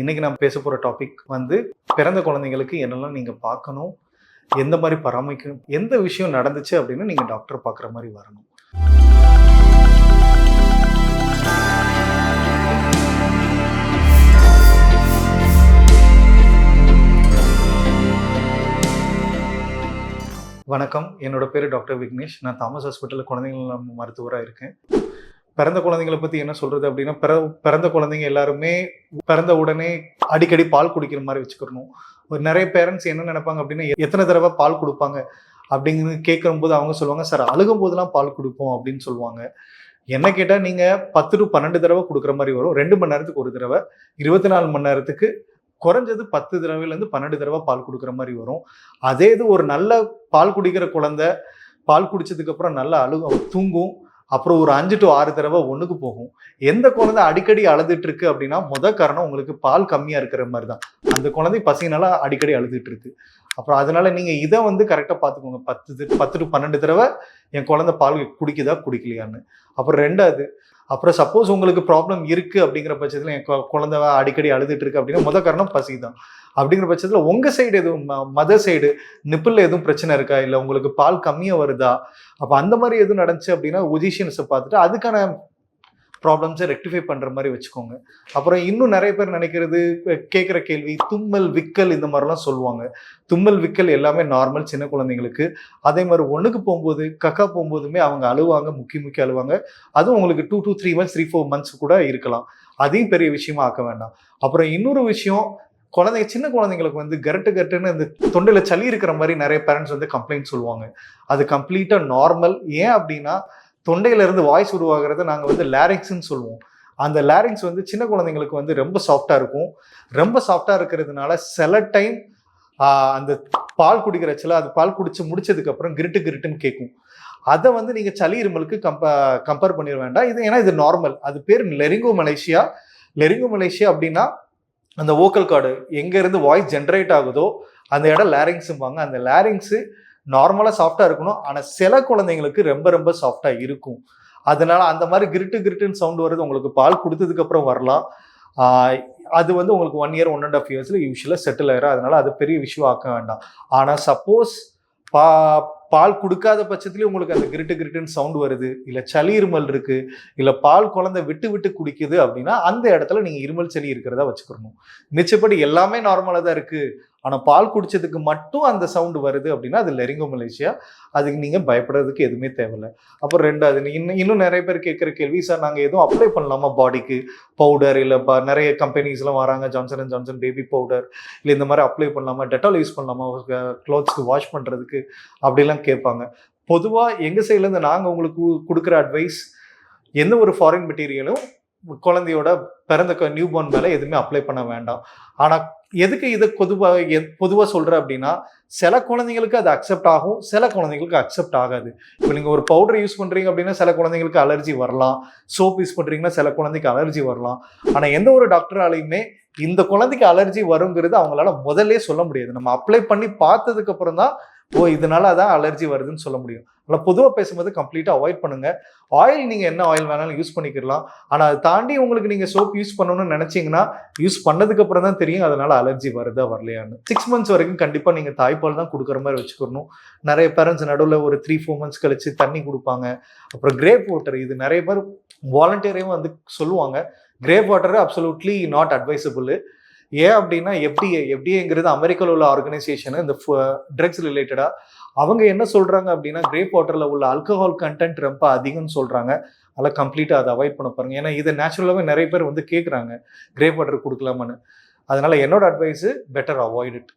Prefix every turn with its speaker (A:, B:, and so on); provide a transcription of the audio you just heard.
A: இன்னைக்கு நம்ம பேச போகிற டாபிக் வந்து பிறந்த குழந்தைங்களுக்கு என்னெல்லாம் நீங்கள் பார்க்கணும், எந்த மாதிரி பராமரிக்கணும், எந்த விஷயம் நடந்துச்சு அப்படின்னு நீங்கள் டாக்டர் பார்க்குற மாதிரி வரணும். வணக்கம், என்னோட பேர் டாக்டர் விக்னேஷ். நான் தாமஸ் ஹாஸ்பிட்டலில் குழந்தைகள் மருத்துவராக இருக்கேன். பிறந்த குழந்தைங்களை பற்றி என்ன சொல்கிறது அப்படின்னா, பிறந்த குழந்தைங்க எல்லாருமே பிறந்த உடனே அடிக்கடி பால் குடிக்கிற மாதிரி வச்சுக்கணும். ஒரு நிறைய பேரண்ட்ஸ் என்ன நினைப்பாங்க அப்படின்னா, எத்தனை தடவை பால் கொடுப்பாங்க அப்படிங்கிறது கேட்கும்போது அவங்க சொல்லுவாங்க, சார் அழுகும் போதெல்லாம் பால் கொடுப்போம் அப்படின்னு சொல்லுவாங்க. என்ன கேட்டால் நீங்கள் 10 to 12 தடவை கொடுக்குற மாதிரி வரும். 2 மணி நேரத்துக்கு ஒரு தடவை, 24 மணி நேரத்துக்கு குறைஞ்சது 10 தடவைலேருந்து 12 தடவை பால் கொடுக்குற மாதிரி வரும். அதே இது ஒரு நல்ல பால் குடிக்கிற குழந்தை பால் குடிச்சதுக்கப்புறம் நல்லா தூங்கும். அப்புறம் ஒரு 5 to 6 தடவை ஒன்றுக்கு போகும். எந்த குழந்தை அடிக்கடி அழுதுட்டு இருக்கு அப்படின்னா காரணம் உங்களுக்கு பால் கம்மியாக இருக்கிற மாதிரி தான். அந்த குழந்தை பசினால அடிக்கடி அழுதுட்டு இருக்கு. அப்புறம் அதனால நீங்கள் இதை கரெக்டாக பார்த்துக்கோங்க. 10 to 12 தடவை என் குழந்தை பால் குடிக்குதா குடிக்கலையான்னு. அப்புறம் 2வது, அப்புறம் சப்போஸ் உங்களுக்கு ப்ராப்ளம் இருக்குது அப்படிங்கிற பட்சத்தில் என் குழந்தை அடிக்கடி அழுதுட்டு இருக்கு அப்படின்னா காரணம் பசி தான். அப்படிங்கிற பட்சத்தில் உங்கள் சைடு எதுவும் மதர் சைடு நிப்பிளில் எதுவும் பிரச்சனை இருக்கா, இல்லை உங்களுக்கு பால் கம்மியாக வருதா, அப்போ அந்த மாதிரி எதுவும் நடந்துச்சு அப்படின்னா ஒஜிஷியன்ஸை பார்த்துட்டு அதுக்கான ப்ராப்ளம்ஸை ரெக்டிஃபை பண்ணுற மாதிரி வச்சுக்கோங்க. அப்புறம் இன்னும் நிறைய பேர் நினைக்கிறது, கேட்குற கேள்வி, தும்மல் விக்கல் இந்த மாதிரிலாம் சொல்லுவாங்க. தும்மல் விக்கல் எல்லாமே நார்மல் சின்ன குழந்தைங்களுக்கு. அதே மாதிரி ஒன்றுக்கு போகும்போது கக்கா போகும்போதுமே அவங்க அழுவாங்க, முக்கி அழுவாங்க. அதுவும் உங்களுக்கு 2 to 3 months 3-4 months கூட இருக்கலாம். அதையும் பெரிய விஷயமா ஆக்க வேண்டாம். அப்புறம் இன்னொரு விஷயம், சின்ன குழந்தைங்களுக்கு கரெக்டுன்னு இந்த தொண்டையில் சளி இருக்கிற மாதிரி நிறைய பேரண்ட்ஸ் கம்ப்ளைண்ட் சொல்லுவாங்க. அது கம்ப்ளீட்டாக நார்மல். ஏன் அப்படின்னா, தொண்டையிலிருந்து வாய்ஸ் உருவாகிறத நாங்கள் லேரிங்ஸ்ன்னு சொல்லுவோம். அந்த லேரிங்ஸ் சின்ன குழந்தைங்களுக்கு ரொம்ப சாஃப்டாக இருக்கும். ரொம்ப சாஃப்டாக இருக்கிறதுனால சில டைம் அந்த பால் குடிக்கிறச்சில் அது பால் குடிச்சு முடிச்சதுக்கப்புறம் கிருட்டுன்னு கேட்கும். அதை நீங்கள் சளி இருமலுக்கு கம்பேர் பண்ணிட வேண்டாம். ஏன்னா இது நார்மல். அது பேர் லெரிங்கோமலேசியா அப்படின்னா அந்த வோக்கல் கார்டு எங்கேருந்து வாய்ஸ் ஜென்ரேட் ஆகுதோ அந்த இடம் லேரிங்ஸும்பாங்க. அந்த லேரிங்ஸு நார்மலாக சாஃப்டாக இருக்கணும். ஆனால் சில குழந்தைங்களுக்கு ரொம்ப சாஃப்டாக இருக்கும். அதனால அந்த மாதிரி கிருட்டுன்னு சவுண்ட் வருது உங்களுக்கு பால் கொடுத்ததுக்கப்புறம் வரலாம். அது உங்களுக்கு 1 year 1.5 years யூஸ்வலாக செட்டில் ஆயிரும். அதனால அது பெரிய விஷயம் ஆக்க வேண்டாம். ஆனால் சப்போஸ் பால் கொடுக்காத பட்சத்துலேயும் உங்களுக்கு அந்த கிருட்டுன்னு சவுண்ட் வருது, இல்லை சளி இருமல் இருக்குது, இல்லை பால் குழந்தை விட்டு குடிக்குது அப்படின்னா அந்த இடத்துல நீங்கள் இருமல் சளி இருக்கிறதா வச்சுக்கணும். மிச்சப்படி எல்லாமே நார்மலாக தான் இருக்குது. ஆனால் பால் குடிச்சதுக்கு மட்டும் அந்த சவுண்டு வருது அப்படின்னா அது லெரிங்கோமலேசியா. அதுக்கு நீங்கள் பயப்படுறதுக்கு எதுவுமே தேவையில்லை. அப்புறம் 2வது, இன்னும் நிறைய பேர் கேட்குற கேள்வி, சார் நாங்கள் எதுவும் அப்ளை பண்ணலாமா பாடிக்கு பவுடர், இல்லை நிறைய கம்பெனிஸ்லாம் வராங்க, Johnson and Johnson baby powder, இல்லை இந்த மாதிரி அப்ளை பண்ணலாமா, டெட்டால் யூஸ் பண்ணலாமா க்ளாத்ஸ்க்கு வாஷ் பண்ணுறதுக்கு அப்படிலாம் கேட்பாங்க. பொதுவாக எங்கள் சைட்லேருந்து நாங்கள் உங்களுக்கு கொடுக்குற அட்வைஸ், எந்த ஒரு ஃபாரின் மெட்டீரியலும் குழந்தையோட பிறந்த நியூபார்ன் மேலே எதுவுமே அப்ளை பண்ண வேண்டாம். ஆனால் எதுக்கு இதை பொதுவாக சொல்கிறேன் அப்படின்னா, சில குழந்தைங்களுக்கு அது அக்செப்ட் ஆகும், சில குழந்தைங்களுக்கு அக்செப்ட் ஆகாது. இப்போ நீங்கள் ஒரு பவுடர் யூஸ் பண்ணுறீங்க அப்படின்னா சில குழந்தைங்களுக்கு அலர்ஜி வரலாம். சோப் யூஸ் பண்ணுறீங்கன்னா சில குழந்தைக்கு அலர்ஜி வரலாம். ஆனால் எந்த ஒரு டாக்டராலையுமே இந்த குழந்தைக்கு அலர்ஜி வருங்கிறது அவங்களால முதல்ல சொல்ல முடியாது. நம்ம அப்ளை பண்ணி பார்த்ததுக்கு அப்புறம் தான் இதனால அதான் அலர்ஜி வருதுன்னு சொல்ல முடியும். ஆனால் பொதுவாக பேசும்போது கம்ப்ளீட்டாக அவாய்ட் பண்ணுங்க. ஆயில் நீங்கள் என்ன ஆயில் வேணாலும் யூஸ் பண்ணிக்கலாம். ஆனால் அதை தாண்டி உங்களுக்கு நீங்கள் சோப் யூஸ் பண்ணணும்னு நினைச்சீங்கன்னா யூஸ் பண்ணதுக்கு அப்புறம் தான் தெரியும் அதனால அலர்ஜி வருதா வரலையான்னு. 6 months வரைக்கும் கண்டிப்பாக நீங்கள் தாய்ப்பால் தான் கொடுக்குற மாதிரி வச்சுக்கணும். நிறைய பேரண்ட்ஸ் நடுவில் ஒரு 3-4 months கழிச்சு தண்ணி கொடுப்பாங்க. அப்புறம் கிரேப் வாட்டர், இது நிறைய பேர் வாலண்டியரையும் சொல்லுவாங்க. Gripe water absolutely not advisable. ஏன் அப்படின்னா எஃப்டிஏங்கிறது அமெரிக்காவில் உள்ள ஆர்கனைசேஷன், இந்த ட்ரக்ஸ் ரிலேட்டடாக அவங்க என்ன சொல்கிறாங்க அப்படின்னா, கிரேப் வாட்டரில் உள்ள ஆல்கஹால் கண்டென்ட் ரொம்ப அதிகம்னு சொல்கிறாங்க. அதெல்லாம் கம்ப்ளீட்டாக அதை அவாய்ட் பண்ண பாருங்க. ஏன்னா இதை நேச்சுரலாகவே நிறைய பேர் கேட்குறாங்க கிரேப் வாட்டர் கொடுக்கலாமான்னு. அதனால என்னோட அட்வைஸு, பெட்டர் அவாய்ட் இட்.